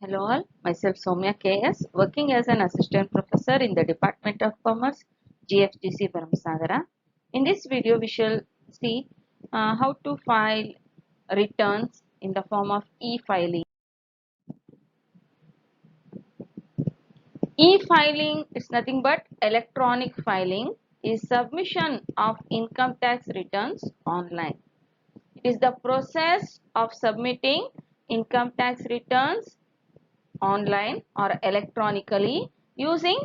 Hello all, myself Soumya KS, working as an assistant professor in the Department of Commerce, GFGC Paramsagara. In this video, we shall see how to file returns in the form of e-filing. E-filing is nothing but electronic filing, is submission of income tax returns online. It is the process of submitting income tax returns online or electronically using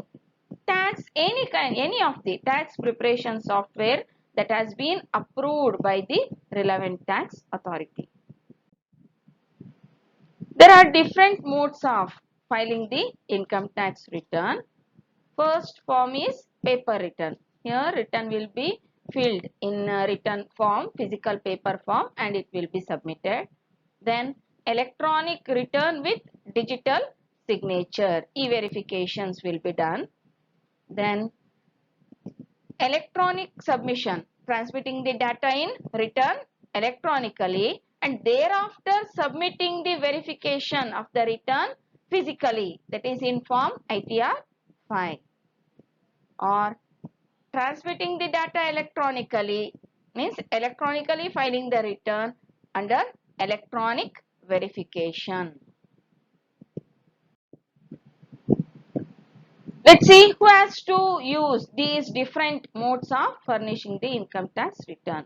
any of the tax preparation software that has been approved by the relevant tax authority. There are different modes of filing the income tax return. First form is paper return. Here return will be filled in a return form, physical paper form, and it will be submitted. Then electronic return with digital signature, e-verifications will be done. Then electronic submission, transmitting the data in return electronically and thereafter submitting the verification of the return physically, that is in form ITR file. Or transmitting the data electronically means electronically filing the return under electronic verification. Let's see who has to use these different modes of furnishing the income tax return.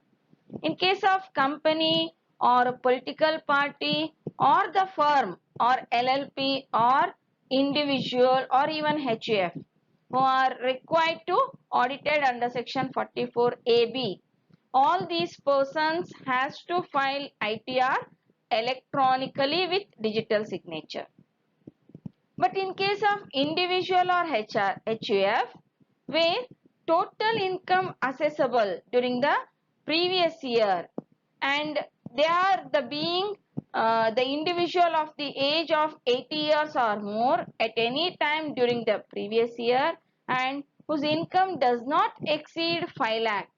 In case of company or a political party or the firm or LLP or individual or even HUF who are required to audited under section 44AB, all these persons has to file ITR electronically with digital signature. But in case of individual or HUF, where total income assessable during the previous year and they are the individual of the age of 80 years or more at any time during the previous year and whose income does not exceed 5 lakh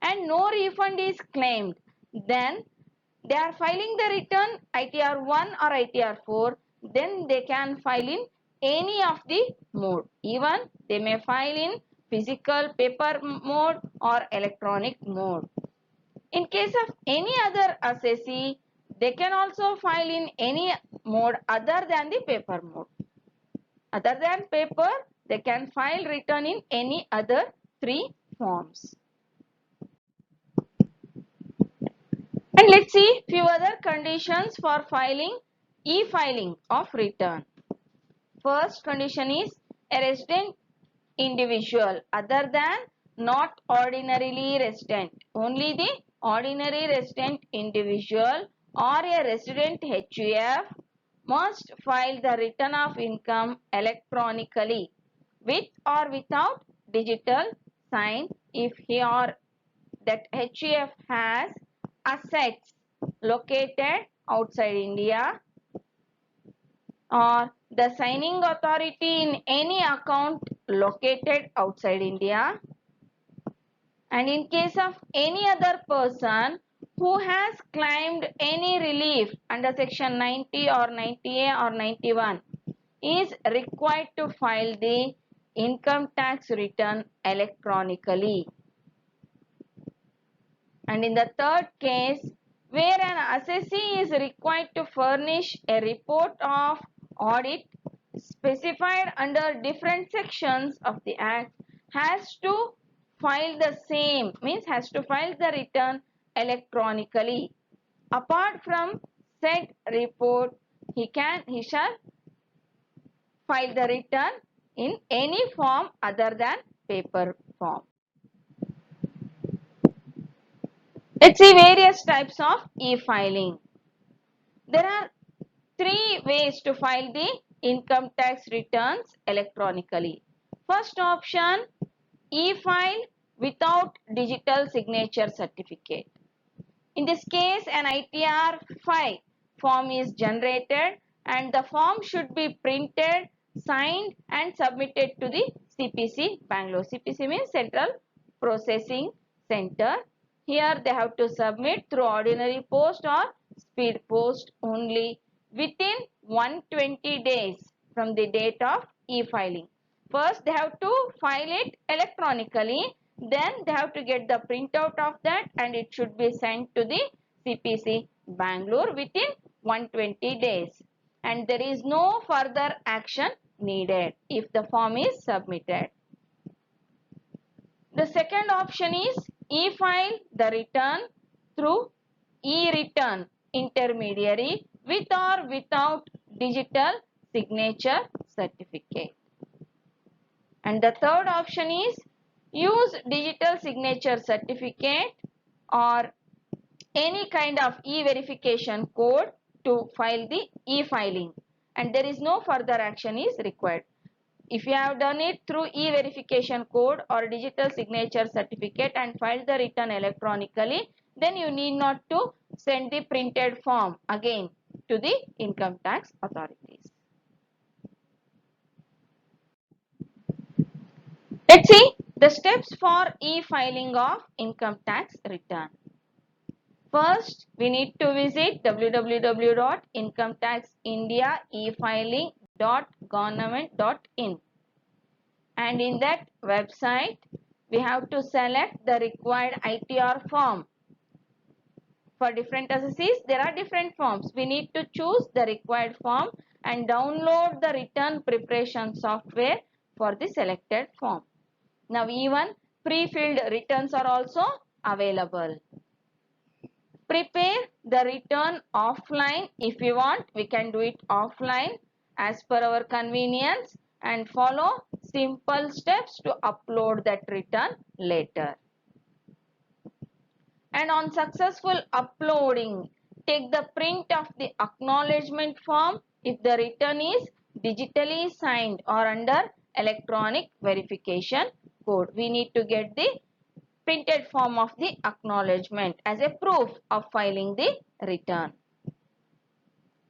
and no refund is claimed, then they are filing the return ITR 1 or ITR 4, then they can file in any of the mode. Even they may file in physical paper mode or electronic mode. In case of any other assessee, they can also file in any mode other than the paper mode. Other than paper, they can file return in any other three forms. And let's see few other conditions for filing e-filing of return. First condition is a resident individual other than not ordinarily resident. Only the ordinary resident individual or a resident HUF must file the return of income electronically with or without digital sign if he or that HUF has assets located outside India or the signing authority in any account located outside India, and in case of any other person who has claimed any relief under section 90 or 90A or 91 is required to file the income tax return electronically. And in the third case, where an assessee is required to furnish a report of audit specified under different sections of the Act, has to file the same, means has to file the return electronically. Apart from said report, he shall file the return in any form other than paper form. Let's see various types of e-filing. There are three ways to file the income tax returns electronically. First option, e-file without digital signature certificate. In this case, an ITR 5 form is generated and the form should be printed, signed and submitted to the CPC Bangalore. CPC means Central Processing Center. Here they have to submit through ordinary post or speed post only within 120 days from the date of e-filing. First, they have to file it electronically, then they have to get the printout of that and it should be sent to the CPC Bangalore within 120 days. And there is no further action needed if the form is submitted. The second option is e-file the return through e-return intermediary with or without digital signature certificate. And the third option is use digital signature certificate or any kind of e-verification code to file the e-filing, and there is no further action is required. If you have done it through e-verification code or digital signature certificate and filed the return electronically, then you need not to send the printed form again to the income tax authorities. Let's see the steps for e-filing of income tax return. First, we need to visit www.incometaxindiaefiling.government.in, and in that website we have to select the required ITR form. For different assessees there are different forms. We need to choose the required form and download the return preparation software for the selected form. Now even pre-filled returns are also available. Prepare the return offline. If we want, we can do it offline as per our convenience and follow simple steps to upload that return later. And on successful uploading, take the print of the acknowledgement form if the return is digitally signed or under electronic verification code. We need to get the printed form of the acknowledgement as a proof of filing the return.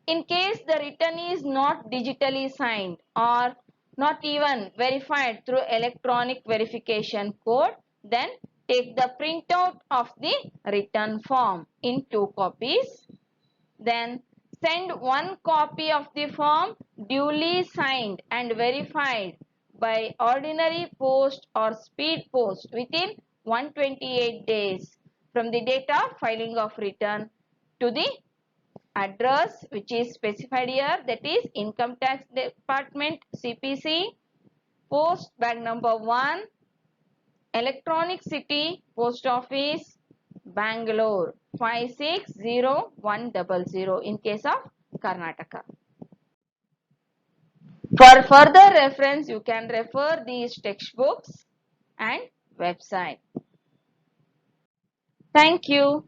In case the return is not digitally signed or not even verified through electronic verification code, then take the printout of the return form in 2 copies. Then send 1 copy of the form duly signed and verified by ordinary post or speed post within 128 days from the date of filing of return to the address which is specified here, that is Income Tax Department CPC, Post Bag number 1, Electronic City Post Office, Bangalore 560100 in case of Karnataka. For further reference, you can refer these textbooks and website. Thank you.